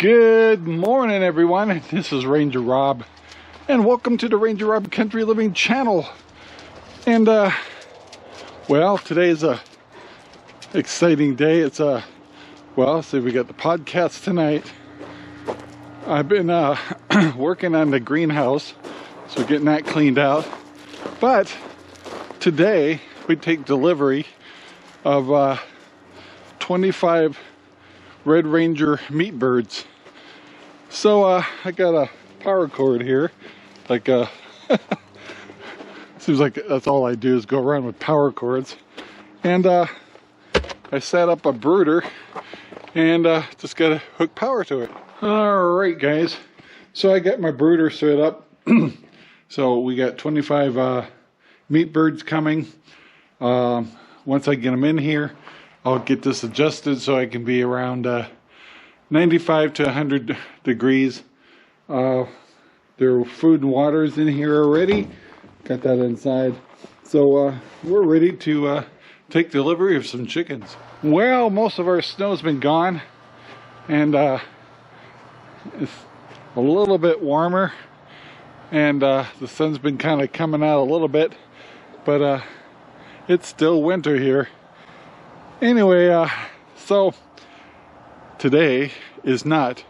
Good morning, everyone. This is Ranger Rob, and welcome to the Ranger Rob Country Living channel. And well, today is a exciting day. It's well, see, we got the podcast tonight. I've been working on the greenhouse, so getting that cleaned out. But today we take delivery of 25 Red Ranger meat birds. So I got a power cord here, like seems like that's all I do is go around with power cords. And I set up a brooder and just got to hook power to it. Alright guys, so I got my brooder set up. So we got 25 meat birds coming. Once I get them in here, I'll get this adjusted so I can be around 95 to 100 degrees. There are food and waters in here already. Got that inside. So we're ready to take delivery of some chickens. Well, most of our snow's been gone, and it's a little bit warmer, and the sun's been kind of coming out a little bit, but it's still winter here. Anyway, so today is not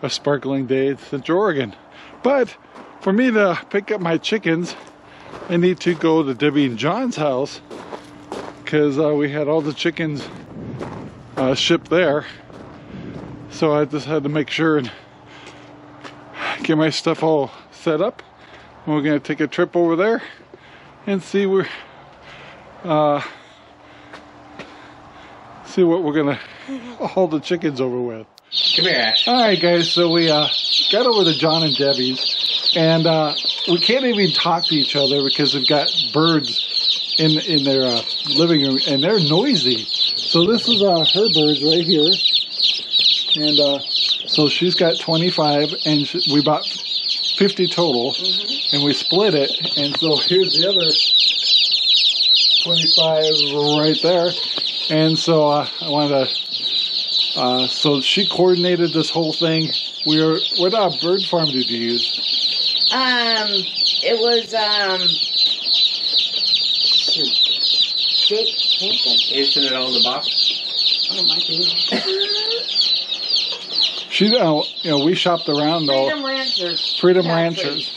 a sparkling day in Central Oregon, but for me to pick up my chickens, I need to go to Debbie and John's house, because we had all the chickens shipped there. So I just had to make sure and get my stuff all set up. And we're going to take a trip over there and see where see what we're gonna haul the chickens over with. Come here, Ash. Alright guys, so we got over to John and Debbie's, and we can't even talk to each other because we've got birds in their living room, and they're noisy. So this is her birds right here, and so she's got 25, and we bought 50 total, and we split it, and so here's the other 25 right there. And so I wanted to, so she coordinated this whole thing. What bird farm did you use? It was, Isn't it on the box? Oh, my She, you know, we shopped around Freedom Ranchers. Freedom Ranchers,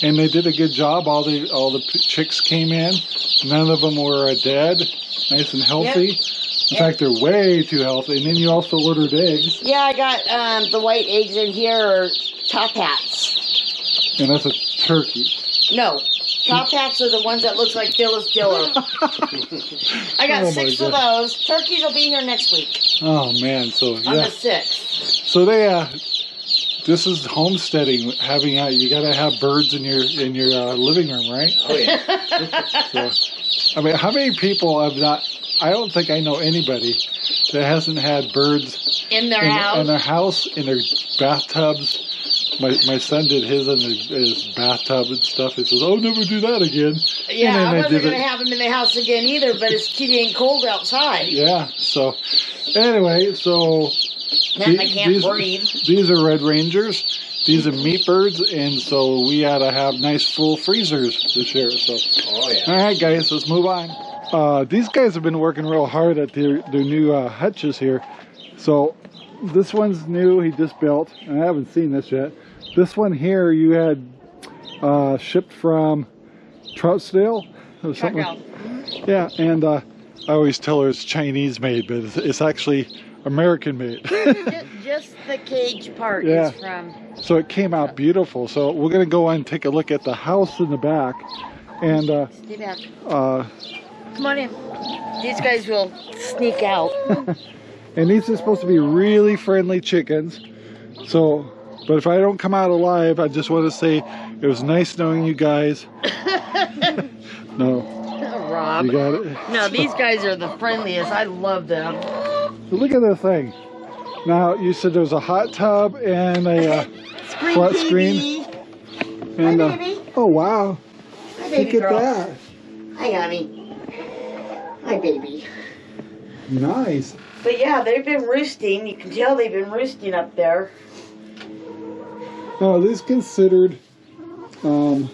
and they did a good job. All the chicks came in. None of them were dead. Nice and healthy. Yep. In fact, they're way too healthy. And then you also ordered eggs. Yeah, I got the white eggs in here are top hats. And that's a turkey. No, top hats are the ones that look like Phyllis Diller. I got 6 of those. Turkeys will be here next week. Oh man, so yeah. On the 6th. So they this is homesteading. You gotta have birds in your living room, right? Oh yeah. So, I mean, how many people I don't think I know anybody that hasn't had birds in their house, in their bathtubs. My son did his in his bathtub and stuff. He says, "Oh, never do that again." Yeah, I wasn't going to have them in the house again either, but it's too dang cold outside. Yeah, so anyway, so I can't breathe. These are Red Rangers. These are meat birds, and so we ought to have nice full freezers this year. So, oh yeah. All right, guys, let's move on. These guys have been working real hard at their new hutches here. So this one's new. He just built, and I haven't seen this yet. This one here you had shipped from Troutdale or something. Yeah, and I always tell her it's Chinese made, but it's actually American made. just the cage part is from. So it came out beautiful. So we're gonna go and take a look at the house in the back, and stay back. Come on in. These guys will sneak out. And these are supposed to be really friendly chickens. So, but if I don't come out alive, I just want to say it was nice knowing you guys. No. Rob. You got it? No, these guys are the friendliest. I love them. Look at this thing. Now, you said there was a hot tub and a flat screen. And, Hi, baby. Oh, wow. Hi, baby Look girl. at that. Hi, honey. Hi, baby. Nice. But yeah, they've been roosting. You can tell they've been roosting up there. Now, are these considered were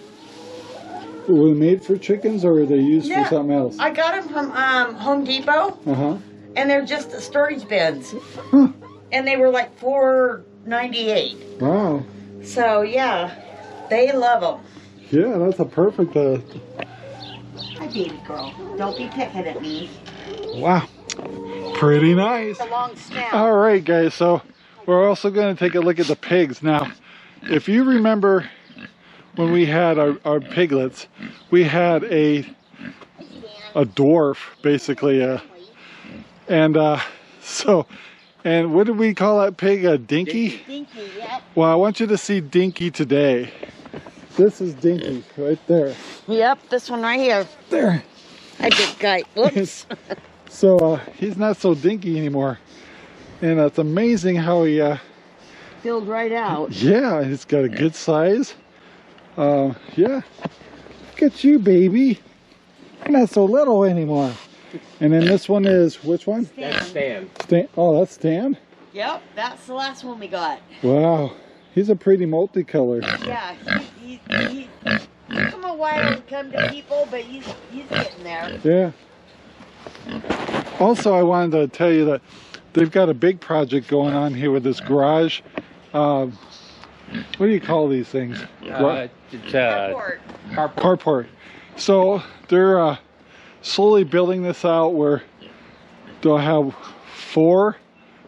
they made for chickens, or are they used for something else? I got them from Home Depot, and they're just storage bins, and they were like $4.98. Wow. So yeah, they love them. Yeah, that's a perfect. Hi, baby girl. Don't be picking at me. Wow, pretty nice. It's a long snout. All right, guys. So we're also going to take a look at the pigs now. If you remember, when we had our piglets, we had a dwarf, basically, and what did we call that pig? A dinky? Dinky, yep. Well, I want you to see Dinky today. This is Dinky right there. Yep, this one right here. There. I just got, whoops. So he's not so dinky anymore, and it's amazing how he Filled right out. yeah, he's got a good size. Yeah, look at you, baby. You're not so little anymore. And then this one is, which one? That's Stan. Stan. Oh, that's Stan? Yep, that's the last one we got. Wow, he's a pretty multicolored. Yeah, he come a while to come to people, but he's getting there. Yeah. Also, I wanted to tell you that they've got a big project going on here with this garage. What do you call these things? It's Carport. So they're slowly building this out where they'll have 4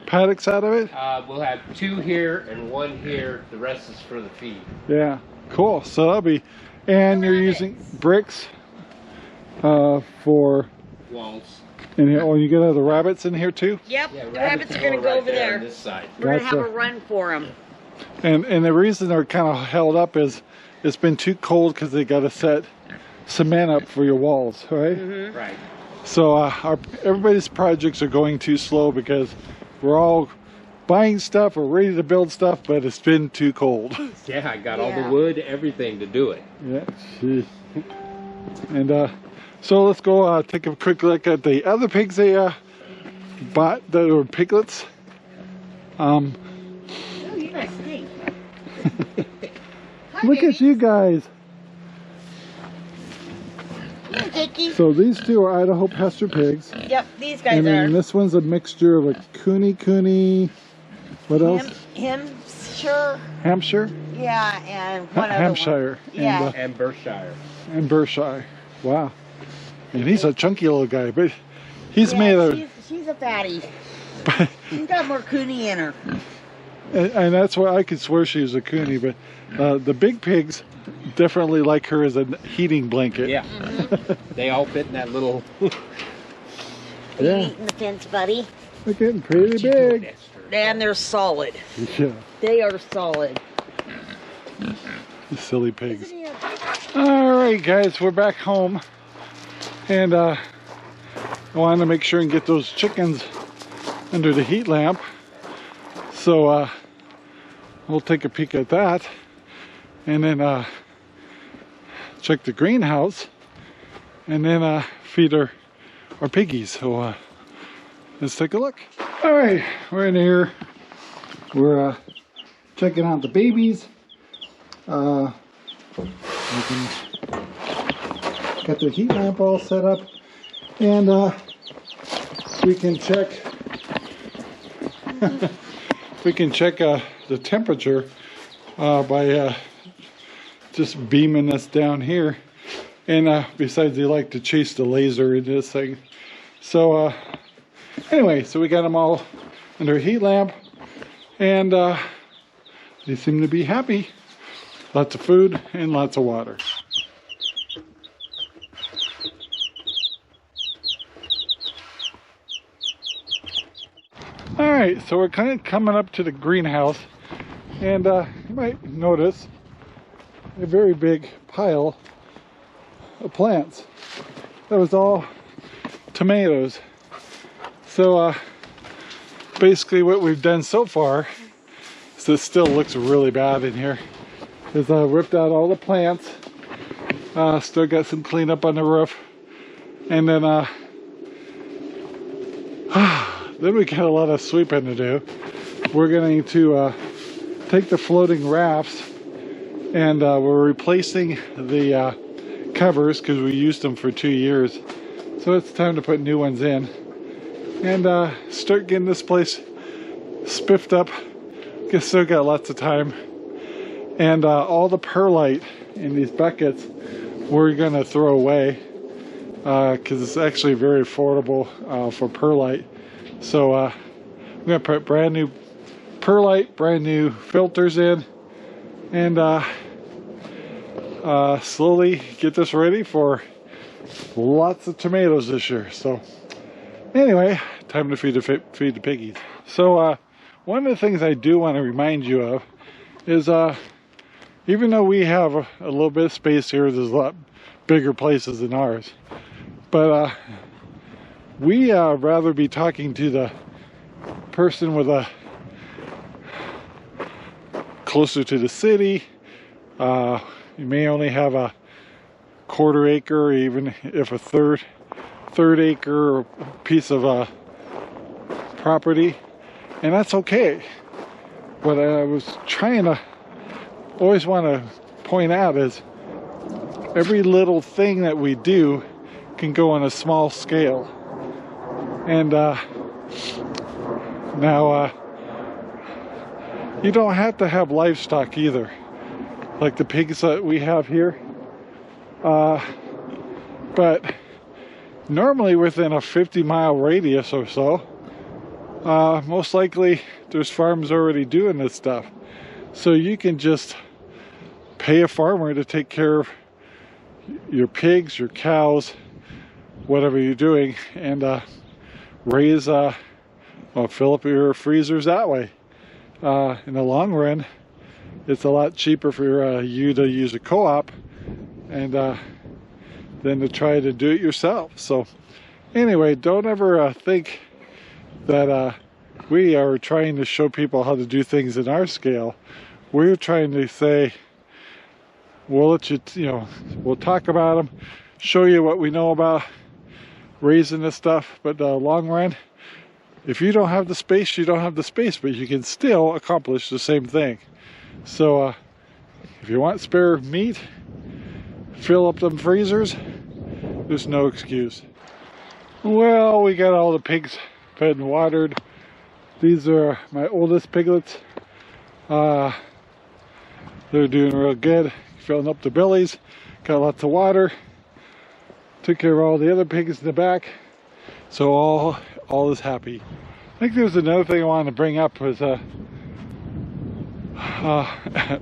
paddocks out of it. We'll have 2 here and 1 here. The rest is for the feed. Yeah, cool. So that'll be, and you're using bricks for Walls. in here. Oh, you gonna have the rabbits in here too? Yep, Yeah, the rabbits are going to go right over there. on this side. We're going to have Gotcha. a run for them. And the reason they're kind of held up is it's been too cold because they got to set cement up for your walls, right? Mm-hmm. Right. So everybody's projects are going too slow because we're all buying stuff or ready to build stuff, but it's been too cold. Yeah, I got all the wood, everything to do it. Yeah, gee. And so let's go take a quick look at the other pigs they bought that were piglets. Oh, you guys stink. Hi, Look at you guys. Hi, Dickie. So these 2 are Idaho pasture pigs. Yep, these guys And then are. this one's a mixture of a cooney, what else? Hampshire. Hampshire? Yeah, and one other Hampshire. one. Yeah. And Berkshire. And Berkshire. Wow. And he's a chunky little guy, but he's made of... She's a fatty. She's got more cooney in her. And that's why I could swear she was a cooney, but the big pigs definitely like her as a heating blanket. Yeah. They all fit in that little... Yeah. Eating the fence, buddy. They're getting pretty big. And they're solid. Yeah. They are solid. The silly pigs. Alright guys, we're back home. And I wanted to make sure and get those chickens under the heat lamp. So we'll take a peek at that. And then check the greenhouse. And then feed our piggies. So let's take a look. Alright, we're in here. We're checking out the babies. We can got the heat lamp all set up, and we can check the temperature by just beaming this down here. And besides, they like to chase the laser in this thing. So anyway, so we got them all under a heat lamp, and they seem to be happy. Lots of food and lots of water. All right, so we're kind of coming up to the greenhouse, and you might notice a very big pile of plants. That was all tomatoes. So basically what we've done so far is this still looks really bad in here. Is ripped out all the plants. Still got some cleanup on the roof, and then then we got a lot of sweeping to do. We're going to take the floating rafts, and we're replacing the covers because we used them for 2 years. So it's time to put new ones in and start getting this place spiffed up. Guess still got lots of time. And all the perlite in these buckets we're gonna throw away because it's actually very affordable for perlite. So I'm gonna put brand new perlite, brand new filters in, and slowly get this ready for lots of tomatoes this year. So anyway, time to feed the piggies. So one of the things I do want to remind you of is even though we have a little bit of space here, there's a lot bigger places than ours, but we rather be talking to the person with a closer to the city. You may only have a quarter acre, or even if a third acre piece of property, and that's okay. What I was trying to always want to point out is every little thing that we do can go on a small scale. And now you don't have to have livestock either, like the pigs that we have here. But normally within a 50-mile radius or so, most likely there's farms already doing this stuff. So you can just pay a farmer to take care of your pigs, your cows, whatever you're doing, and raise, fill up your freezers that way. In the long run, it's a lot cheaper for you to use a co-op and than to try to do it yourself. So anyway, don't ever think that we are trying to show people how to do things in our scale. We're trying to say, we'll let you, we'll talk about them, show you what we know about raising this stuff, but the long run, if you don't have the space, you don't have the space, but you can still accomplish the same thing. So if you want spare meat, fill up them freezers. There's no excuse. Well, we got all the pigs fed and watered. These are my oldest piglets. They're doing real good, filling up the bellies, got lots of water. Took care of all the other pigs in the back, so all is happy. I think there's another thing I wanted to bring up was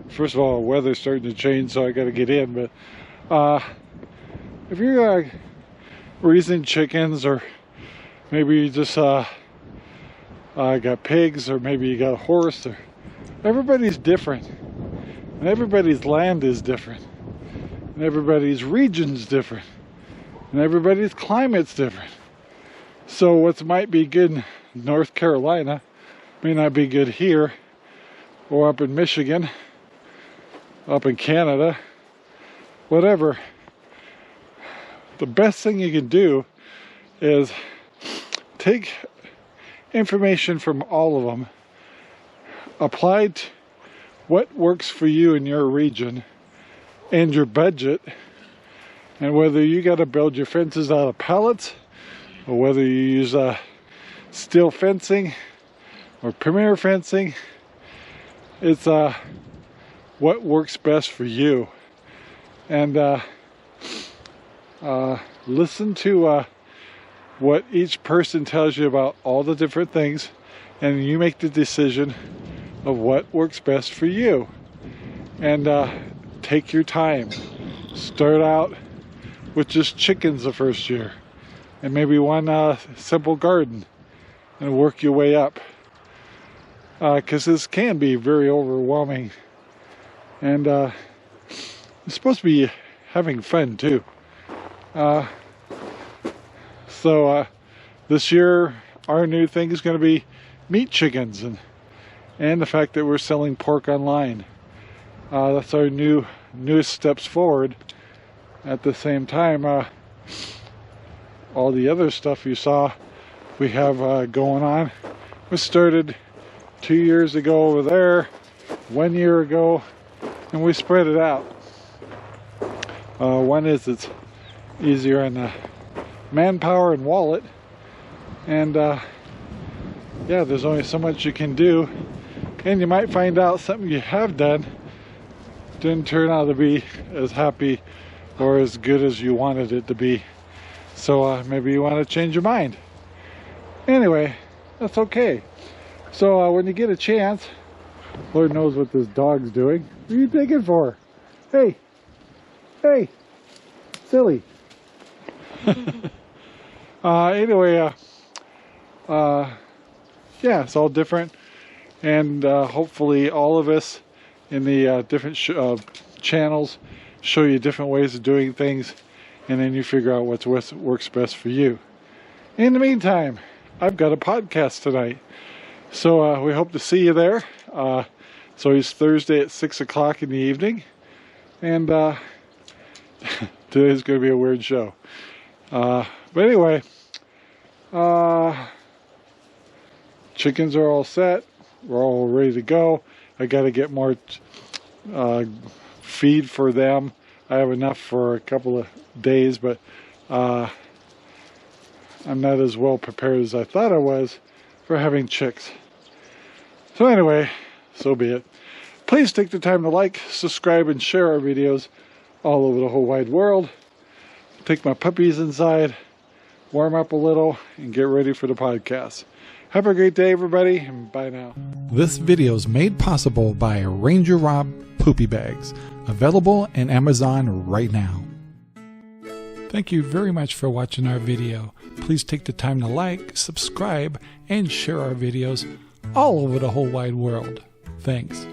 first of all, weather's starting to change, so I got to get in. But if you're raising chickens, or maybe you just got pigs, or maybe you got a horse, or everybody's different, and everybody's land is different, and everybody's region's different, and everybody's climate's different. So what might be good in North Carolina may not be good here, or up in Michigan, up in Canada, whatever. The best thing you can do is take information from all of them, apply to what works for you in your region and your budget, and whether you got to build your fences out of pallets, or whether you use steel fencing or premier fencing. It's what works best for you. And listen to what each person tells you about all the different things, and you make the decision of what works best for you. And take your time. Start out with just chickens the first year, and maybe one simple garden, and work your way up. Because this can be very overwhelming, and it's supposed to be having fun too. So this year our new thing is going to be meat chickens, and the fact that we're selling pork online. That's our newest steps forward. At the same time, all the other stuff you saw we have going on was started 2 years ago over there, 1 year ago, and we spread it out. One is it's easier on the manpower and wallet, and yeah, there's only so much you can do, and you might find out something you have done didn't turn out to be as happy or as good as you wanted it to be. So maybe you want to change your mind. Anyway, that's okay. So when you get a chance, Lord knows what this dog's doing. What are you digging for? Hey, hey, silly. Anyway, yeah, it's all different, and hopefully all of us in the different channels show you different ways of doing things, and then you figure out what works best for you. In the meantime, I've got a podcast tonight, so we hope to see you there. So it's Thursday at 6 o'clock in the evening, and today's going to be a weird show. But anyway, chickens are all set. We're all ready to go. I got to get more feed for them. I have enough for a couple of days, but I'm not as well prepared as I thought I was for having chicks. So anyway, so be it. Please take the time to like, subscribe, and share our videos all over the whole wide world. Take my puppies inside, warm up a little, and get ready for the podcast. Have a great day, everybody, and bye now. This video is made possible by RangerRob Poopy Bags, available in Amazon right now. Thank you very much for watching our video. Please take the time to like, subscribe, and share our videos all over the whole wide world. Thanks.